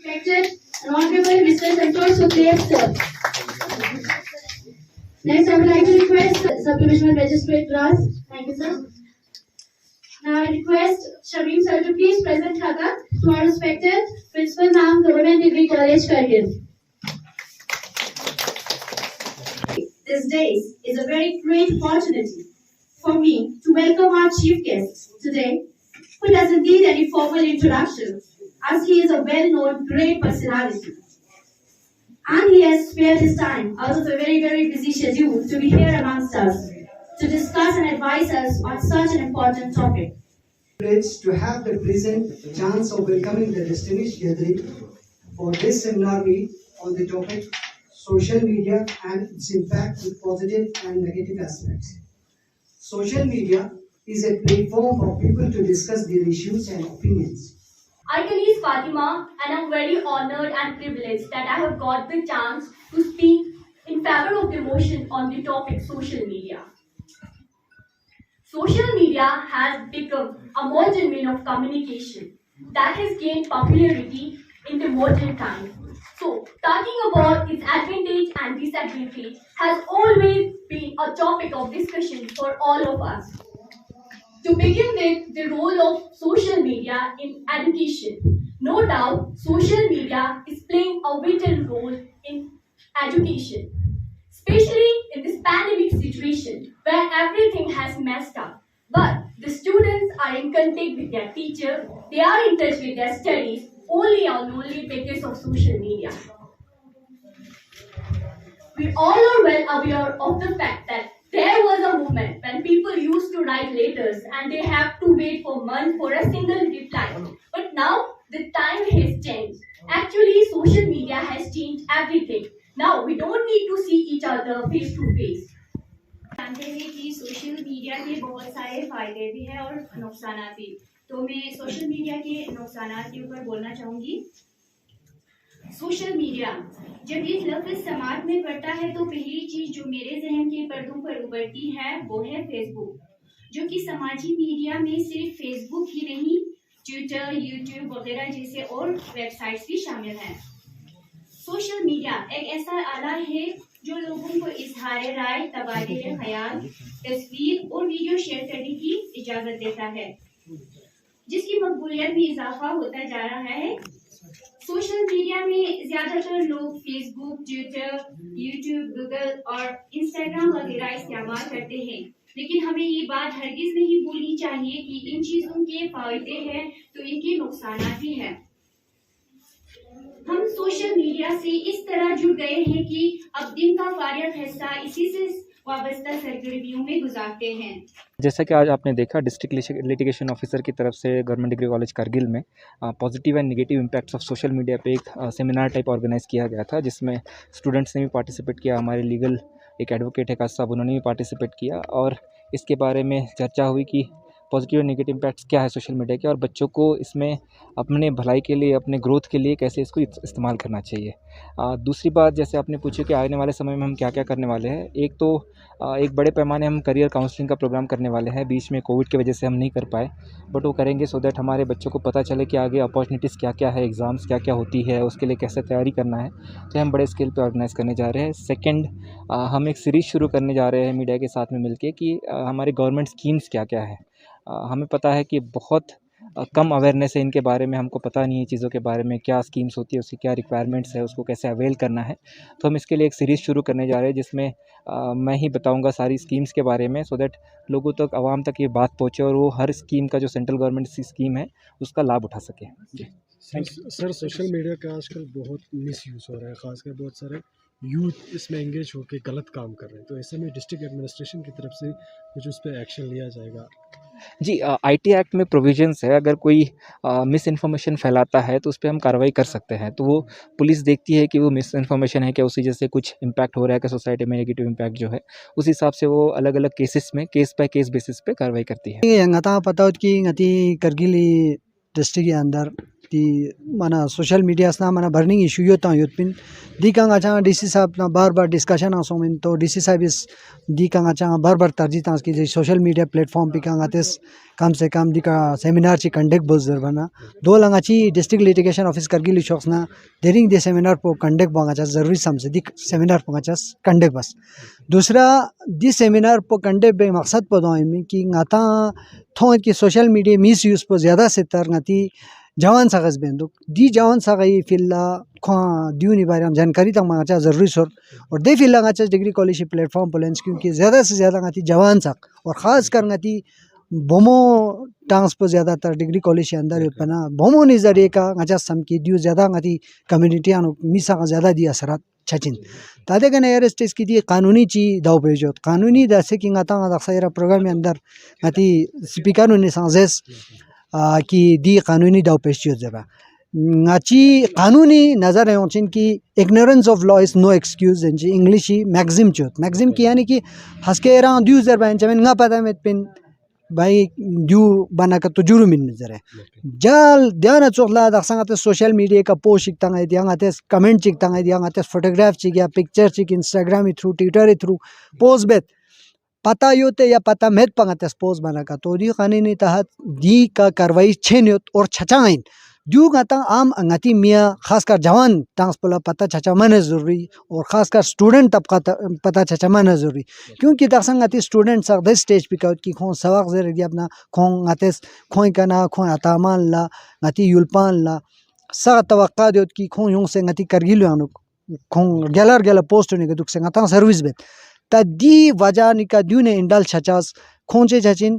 Respected and Honorable Mr. Santosh Sukhdev, sir. Next, I would like to request Sub-Divisional Magistrate Ras. Thank you, sir. Now, I request Shamim sir to please present Khata to our respected Principal Ma'am, Government Degree College, Kargil. This day is a very great opportunity for me to welcome our chief guest today, who doesn't need any formal introduction, as he is a well-known great personality. And he has spared his time out of a very, very busy schedule to be here amongst us, to discuss and advise us on such an important topic. Privileged to have the present chance of welcoming the distinguished gathering for this seminar meet on the topic social media and its impact with positive and negative aspects. Social media is a platform for people to discuss their issues and opinions. I is Fatima, and I'm very honored and privileged that I have got the chance to speak in favor of the motion on the topic social media. Social media has become a modern means of communication that has gained popularity in the modern times. So, talking about its advantage and disadvantage has always been a topic of discussion for all of us. To begin with, the role of social media in education. No doubt, social media is playing a vital role in education, especially in this pandemic situation where everything has messed up. But the students are in contact with their teacher, they are in touch with their studies only because of social media. We all are well aware of the fact that there was a moment when people used to write letters and they have to wait for months for a single reply. But now the time has changed. Actually, social media has changed everything. Now we don't need to see each other face to face. जानते हैं कि social media के बहुत सारे फायदे भी हैं और नुकसान भी। तो मैं सोशल मीडिया के नुकसान के ऊपर बोलना चाहूँगी। सोशल मीडिया जब ये लफ्ज़ समाज में पड़ता है तो पहली चीज़ जो मेरे जहन के पर्दों पर उभरती है वो है फेसबुक, जो कि समाजी मीडिया में सिर्फ फेसबुक ही नहीं, ट्विटर, यूट्यूब वगैरह जैसे और वेबसाइट्स भी शामिल हैं। सोशल मीडिया एक ऐसा आला है जो लोगों को इजहार राय, तबादले ख्याल, तस्वीर और वीडियो शेयर करने की इजाज़त देता है, जिसकी मकबूलियत में इजाफा होता जा रहा है। सोशल मीडिया में ज़्यादातर लोग फेसबुक, ट्विटर, यूट्यूब, गूगल और इंस्टाग्राम वगैरह इस्तेमाल करते हैं, लेकिन हमें ये बात हरगिज़ नहीं भूलनी चाहिए कि इन चीज़ों के फ़ायदे हैं तो इनके नुकसान भी हैं। हम सोशल मीडिया से इस तरह जुड़ गए हैं कि अब दिन का फारिग हिस्सा इसी से वाबस्ता सरगर्मियों में गुजारते हैं। जैसा कि आज आपने देखा, डिस्ट्रिक्ट लिटिगेशन ऑफिसर की तरफ से गवर्नमेंट डिग्री कॉलेज कारगिल में positive and negative impacts of social media पे एक सेमिनार टाइप ऑर्गेनाइज़ किया गया था, जिसमें स्टूडेंट्स ने भी पार्टिसिपेट किया। हमारे लीगल एक एडवोकेट है काश साहब, उन्होंने भी पार्टिसिपेट किया और इसके बारे में चर्चा हुई कि पॉजिटिव और नेगेटिव इम्पैक्ट्स क्या है सोशल मीडिया के, और बच्चों को इसमें अपने भलाई के लिए, अपने ग्रोथ के लिए कैसे इसको इस्तेमाल करना चाहिए। दूसरी बात, जैसे आपने पूछी कि आने वाले समय में हम क्या क्या करने वाले हैं, एक तो एक बड़े पैमाने हम करियर काउंसलिंग का प्रोग्राम करने वाले हैं। बीच में कोविड की वजह से हम नहीं कर पाए, बट वो करेंगे सो दैट हमारे बच्चों को पता चले कि आगे अपॉर्चुनिटीज़ क्या क्या है, एग्ज़ाम्स क्या क्या होती है, उसके लिए कैसे तैयारी करना है। तो हम बड़े स्केल पे ऑर्गेनाइज़ करने जा रहे हैं। सेकंड, हम एक सीरीज़ शुरू करने जा रहे हैं मीडिया के साथ में मिलके कि हमारे गवर्नमेंट स्कीम्स क्या क्या है। हमें पता है कि बहुत कम अवेयरनेस है इनके बारे में, हमको पता नहीं है चीज़ों के बारे में, क्या स्कीम्स होती है, उसकी क्या रिक्वायरमेंट्स है, उसको कैसे अवेल करना है। तो हम इसके लिए एक सीरीज़ शुरू करने जा रहे हैं जिसमें मैं ही बताऊंगा सारी स्कीम्स के बारे में, सो दैट लोगों तक, आवाम तक ये बात पहुंचे और वो हर स्कीम का, जो सेंट्रल गवर्नमेंट की स्कीम है, उसका लाभ उठा सके। सर सोशल मीडिया का आजकल बहुत मिसयूज़ हो रहा है, ख़ासकर बहुत सारे यूथ इसमें एंगेज होकर गलत काम कर रहे हैं, तो ऐसे में डिस्ट्रिक्ट एडमिनिस्ट्रेशन की तरफ से कुछ उस पर एक्शन लिया जाएगा? जी, आईटी एक्ट में प्रोविजंस है, अगर कोई मिस इन्फॉर्मेशन फैलाता है तो उस पर हम कार्रवाई कर सकते हैं। तो वो पुलिस देखती है कि वो मिस इन्फॉर्मेशन है क्या, उसी जैसे कुछ इम्पैक्ट हो रहा है कि सोसाइटी में नेगेटिव इम्पैक्ट जो है, उस हिसाब से वो अलग अलग केसेस में केस बाय केस बेसिस पे कार्रवाई करती है। ngata pataut ki ngati Kargil district के अंदर ती mana social media sna mana burning issue yo ta yot pin di kang acha DC साहब ना बार डिस्कशन आसो में तो DC साहब इस दी कं अच्छा बार तरजीह तांस की सोशल मीडिया प्लेटफॉर्म पे कं आतेस कम से कम दी का सेमिनार ची कंडक्ट बोझ बना दो लंगाची डिस्ट्रिक्ट लिटिगेशन ऑफिस करगिल शख्स ना देरिंग दे सेमिनार पो कंडक्ट बांगा जरूरी समझे दी सेमिनार पंगा कंडक्ट बस दूसरा दी सेमिनार पो कंडक्ट बे मकसद पो दो में कि गाता थो कि सोशल मीडिया मिस यूज पो ज़्यादा से तर गति जवान सागज बेंदुक दी जवान सागई फिल्ला खा दियूनी बारे हम जानकारी तक मांगा जरूरी सोर और दे फिल्ला गाचा डिग्री कॉलेज प्लेटफॉर्म पोलेंस क्योंकि ज़्यादा से ज़्यादा गाती जवान साग और ख़ास कर गाती बोमो टांग्स पर ज़्यादातर डिग्री कॉलेज के अंदर उत्पन्न बोमो नज़रिए का गाचा सम की दियो ज़्यादा गाती कम्युनिटी आनो मिसा का ज़्यादा दिया असरात छचिन तादे का नया स्टेज की दी कानूनी ची दाव पेजोत कानूनी दसे कि गाता दक्सायरा प्रोग्राम में अंदर गाती स्पीकर उन्हें सांसेस कि दी कानूनी दाव पेश जरा ngachi kanuni nazar hai unchin ki ignorance of law is no excuse enji english maxim chot maxim ki yani ki haske ra du zer ban chamen nga pada met pin bai du bana ka tujuru min zare jal dhyana chokla daksanga te social media ka post chik tang ai dianga te comment chik tang ai dianga te photograph chik ya picture chik instagram through twitter through post bet पता योते या पता मेद पंगते pose बना का तो दी कानूनी तहत दी का कार्रवाई छेन्योत और छचाइन दू गाता आम अंगति मियाँ खासकर जवान टांस पोला पता छचा मन जरूरी और खासकर स्टूडेंट तबका पता छचा मन जरूरी क्योंकि दक्षंगति स्टूडेंट सक दे स्टेज पे कि खो सवाक जर गया अपना खो गातेस खोई कना खो अतामान ला गति युलपान ला सा तवक्का देत कि खो यूं से गति करगिल आनु खो गेलर पोस्ट ने दुख से गाता सर्विस बेत ता दी वजह निका दूने इंडल छचास खोंचे छचिन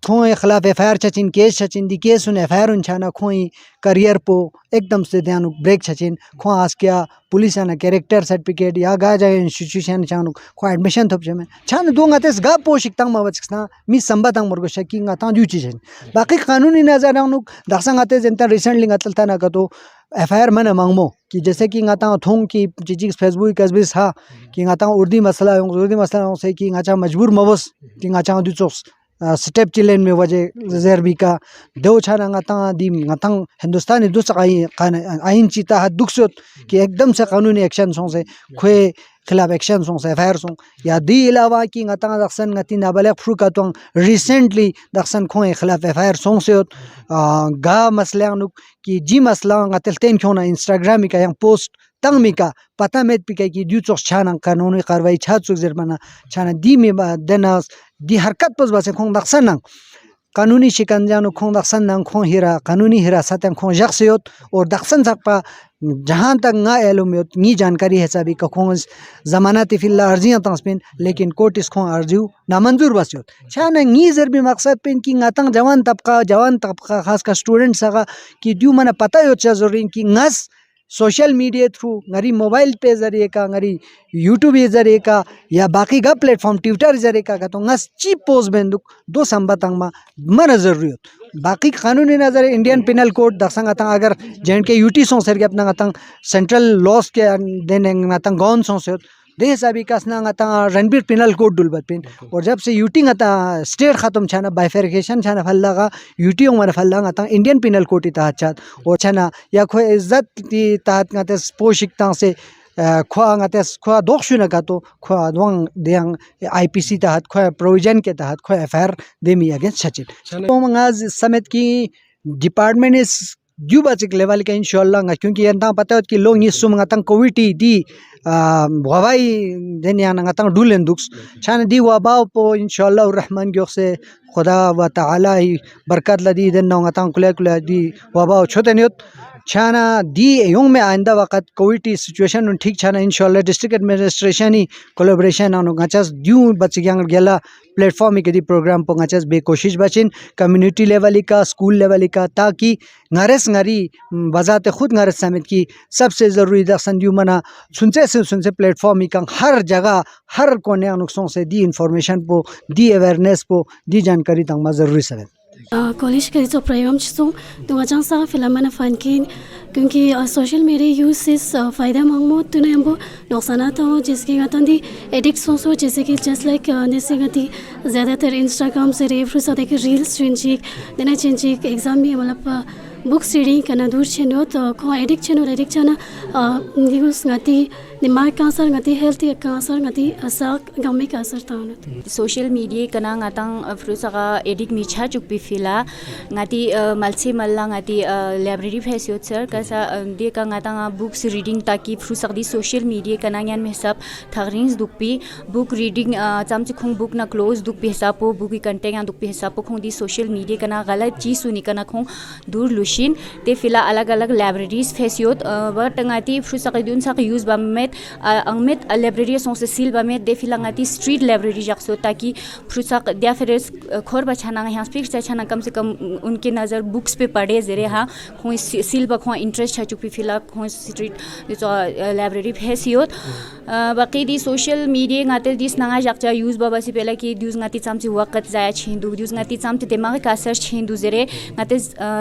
खोए खिलाफ एफआईआर छचिन केस छचिन दी केस उन एफआईआर उनछाना खोई करियर पो एकदम से ध्यान ब्रेक छचिन खो आज क्या पुलिस आना कैरेक्टर सर्टिफिकेट या गा जाए इंस्टीट्यूशन चानु खो एडमिशन थप जमे छान दो गातेस गा पोशिकतांग मावचना मी संबतांग मरगो शकिंग आता जुची छन बाकी कानूनी नजर आनु दक्षंग आते जनता रिसेंटली गतलता ना कतो एफआईआर मन मांगमो कि जैसे कि गाता थोंग की चीज फेसबुक कसबिस हा कि गाता उर्दी मसला से कि गाचा मजबूर मवस कि गाचा दुचोस स्टेप चिलेन में वजह जरबी का दो छाना गाता दी गाता हिंदुस्तानी दुस आइन चिता हा दुखसोत कि एकदम से कानूनी एक्शन सों से खोए खिलाफ एक्शन सों से एफआईआर सों या दी अलावा कि गाता दक्षन गति नाबालिग फ्रू का तो रिसेंटली दक्षन खोए खिलाफ एफआईआर सों से गा मसला कि जी मसला गतल तेन खोना इंस्टाग्राम का पोस्ट तंग मिका पता में पिका कि दू चोस छाना कानूनी कार्रवाई छा चुक जरमाना छाना दी में देना दी हरकत पस बसे खों दक्षन कानूनी शिकंजानो खों दक्षन नंग खों हिरा कानूनी हिरासत खों जख्सियत और दक्षन सकपा जहाँ तक ना एलुमियत नी जानकारी है सभी का खों जमानत फिल्ला अर्जियां तंसपिन लेकिन कोर्ट इस खों अर्जियो नामंजूर बसियत छाना नी जर भी मकसद पिन कि गातंग जवान तबका खास का स्टूडेंट सगा कि दू मना पता यो जरूरी कि ngas social media through ngari mobile पे जरिए का ngari यूट्यूब जरिए का या बाकी का प्लेटफॉर्म ट्विटर जरिए का तो ngas चीप पोस्ट बेंदुक दो संबतंग मा मन जरूरत बाकी कानूनी नजर इंडियन पिनल कोड दक्षंग आता अगर जैन के यूटी सों सर के अपना गातंग सेंट्रल लॉस के देने गातंग गौन सों से दे हिसाबी कसना गाता रणबीर पिनल कोड डुलबत पिन और जब से यूटी गाता स्टेट खत्म छाना बाइफेरिकेशन छाना फल्ला का यूटी उमर फल्ला गाता इंडियन पिनल कोड ती तहत और छाना या खो इज्जत ती तहत गाते पोशिकता से खो गाते खो दोखशु न का तो खो दोंग देंग आईपीसी तहत खो प्रोविजन के तहत खो एफआईआर देमी अगेंस्ट सचिन तो मंगाज समेत की डिपार्टमेंट इस जू बचिक लेवल के इंशाल्लाह क्योंकि यंता पता है कि लोग ये सुम गाता कोविड दी वबाई देने आना गाता डूलें दुक्स छान दी वबाव पो इंशाल्लाह रहमान के से खुदा व ताला ही बरकत लदी देना गाता कुले दी वबाव छोटे नियत छाना दी यों में आइंदा वक्त कोविड सिचुएशन ठीक छाना इंशाल्लाह डिस्ट्रिक्ट एडमिनिस्ट्रेशन ही कोलैबोरेशन आनो गचस ड्यू बच गेला प्लेटफॉर्म के दी प्रोग्राम पो गचस बेकोशिश बचिन कम्युनिटी लेवल का स्कूल लेवल का ताकि ngari बजाते खुद ngरस समेत की सबसे ज़रूरी दक्षन ड्यू मना सुनसे प्लेटफॉर्म का हर जगह हर कोने नुकसों से दी इंफॉर्मेशन पो दी अवेयरनेस पो दी जानकारी तंग जरूरी समेत कॉलेज के जो प्रयोग सो तो अचानक सा फिल्म फन की क्योंकि सोशल मीडिया यूज से फ़ायदा मांगमो तो नहीं हमको नुकसान हो जिसकी गति दी एडिक्ट हो जैसे कि जस्ट लाइक जैसे गति ज़्यादातर इंस्टाग्राम से रेफर से देखिए रील्स चिंचिक देना चिंचिक एग्ज़ाम भी मतलब बुक्स रीडिंग करना दूर छेनो तो को एडिक्ट छना news ngati ni mai cancer ngati health cancer ngati asak gamme cancer taun social media kana ngatang frusaga edik micha chukpi fila ngati malse malla ngati library phesiot sir kasa de ka ngatang books reading taki frusak di social media kana nyan me sab thagrins dukpi book reading chamchi khong book na close dukpi sapo book ki content dukpi sapo khong di social media kana galat chi suni kana khong dur lushin te fila alag alag libraries phesiot but ngati frusak dun sak use ba angmet library song se sil ba met de fila ngati street library jakso ताकि फ्रूसा दिया फिर खोर बचाना यहाँ fix अच्छा कम से कम उनके नज़र बुक्स पे पढ़े जरे हाँ खों सिल बखों इंटरेस्ट है चुपी फिला खों स्ट्रीट जो लाइब्रेरी फैसियोत बाकी दी सोशल मीडिया गाते दिस नंगा जागचा यूज़ बाबा से पहले कि यूज़ गाती चामची वक्त जाया छेंदू यूज़ गाती चामची दिमाग का असर छेंदू जरे गाते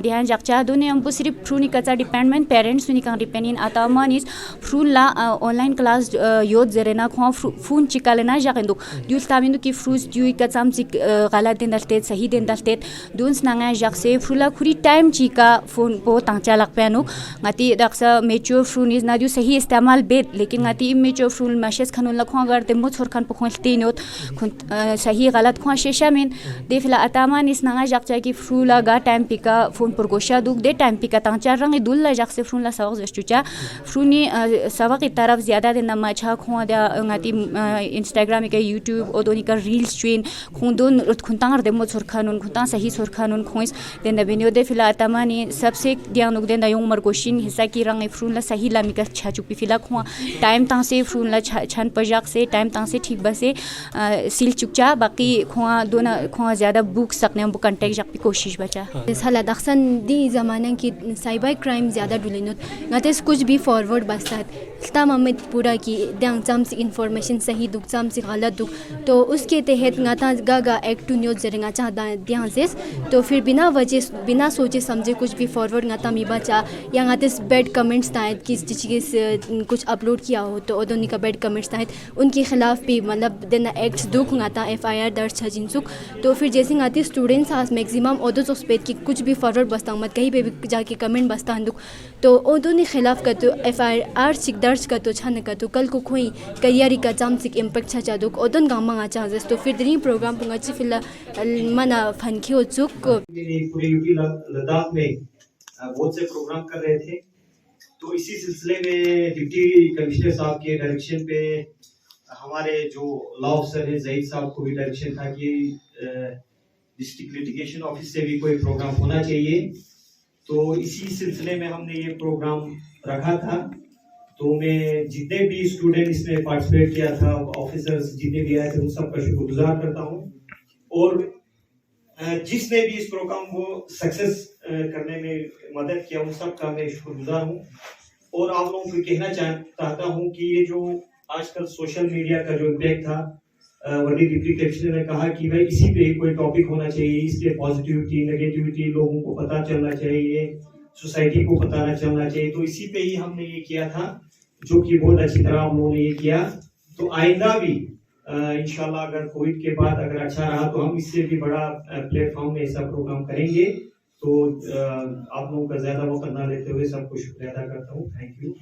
ध्यान जागचा दोनों हम सिर्फ फ्रू निकचा डिपेंडमेंट पेरेंट्स निकाल डिपेंडेंट आता मानिस फ्रू ला ऑनलाइन क्लास योद जरे ना खों फोन चिकाले ना जाकेंदू यूज़ तामिंदू कि फ्रूज ड्यू का चामची गलत दिन दलते सही दिन दलते दोन नंगा जागसे फ्रूला खुरी टाइम चिका फोन पो तांचा लग पैनो गाती दक्सा मेच्योर फ्रू निज ना जो सही इस्तेमाल बेद लेकिन गाती मेच्योर फ्रूल मैसेज खानुन लखों अगर ते मुझ खन पखोलते नोट सही गलत खों शेषा में दे फिला अतामा निस नंगा जागचा कि फ्रूला गा टाइम पिका फोन पर गोशा दुख दे टाइम पिका तांचा रंग दुल्ला जागसे फ्रूला सवक जस्टुचा फ्रूनी सवक की तरफ ज़्यादा दिन नमाचा खों दे गाती इंस्टाग्राम के यूट्यूब और दोनी का रील्स ट्रेन खुंदोन खुंतांगर देमो सुरखानुन खुंता सही सुरखानुन खोइस देन द बेनियो दे फिला तमानी सबसे दियानुक देन द योंग मरगोशिन हिस्सा की रंग फ्रून ला सही लामिका छाचुपी फिला खुआ टाइम तां से फ्रून ला छन पजाक से टाइम तां से ठीक बसे सिल चुकचा बाकी खुआ दोना खुआ ज्यादा बुक सकने बुक कांटेक्ट जाक कोशिश बचा साला दखसन दी जमाना की साइबर क्राइम ज्यादा डुलिनोत गतेस कुछ भी फॉरवर्ड बसतात तमाम पूरा की दंग चम से इंफॉर्मेशन सही दुक चम से गलत दुक तो उसके तहत गाता गागा एक्ट टू न्यूज जरेंगा चाहता ध्यान से तो फिर बिना सोचे समझे कुछ भी फॉरवर्ड गाता मीबा चा या गाते बैड कमेंट्स तायत किस चीज़ के कुछ अपलोड किया हो तो ओदोनी का बैड कमेंट्स तायत उनके खिलाफ भी मतलब देना एक्ट्स दुख गाता FIR दर्ज है जिनसुक तो फिर जैसे गाते स्टूडेंट्स आज मैक्सिमम ओदो सोस्पेट की कुछ भी फॉरवर्ड बसता मत कहीं पे भी जाके कमेंट बसता दुख तो ओदोनी खिलाफ का तो FIR चिक दर्ज का तो छन का तो कल को खोई करियर का जाम सिक इम्पैक्ट छा जा दुख ओदन गामा चांसेस तो फिर दिन प्रोग्राम पुंगा ची फिला मना फनखी हो चुक पूरे यूपी लद्दाख में बहुत से प्रोग्राम कर रहे थे तो इसी सिलसिले में डिप्टी कमिश्नर साहब के डायरेक्शन पे हमारे जो लॉ ऑफिसर है जहीद साहब को भी डायरेक्शन था कि डिस्ट्रिक्ट लिटिगेशन ऑफिस से भी कोई प्रोग्राम होना चाहिए तो इसी सिलसिले में हमने ये प्रोग्राम रखा था तो मैं जितने भी स्टूडेंट इसमें पार्टिसिपेट किया था ऑफिसर्स जितने भी आए थे उन सबका शुक्रगुजार करता हूँ और जिसने भी इस प्रोग्राम को सक्सेस करने में मदद किया उन सबका मैं शुक्रगुजार हूँ और आप लोगों को कहना चाहता हूँ कि ये जो आजकल सोशल मीडिया का जो इम्पैक्ट था वर्दी डिप्टी कमिश्नर ने कहा कि भाई इसी पे कोई टॉपिक होना चाहिए इस पे पॉजिटिविटी नेगेटिविटी लोगों को पता चलना चाहिए सोसाइटी को पता चलना चाहिए तो इसी पे ही हमने ये किया था जो कि बहुत अच्छी तरह हम लोगों ने ये किया तो आइंदा भी इंशाल्लाह अगर कोविड के बाद अगर अच्छा रहा तो हम इससे भी बड़ा प्लेटफॉर्म में ऐसा प्रोग्राम करेंगे तो आप लोगों का ज्यादा वक्त ना लेते हुए सबको शुक्रिया अदा करता हूँ थैंक यू।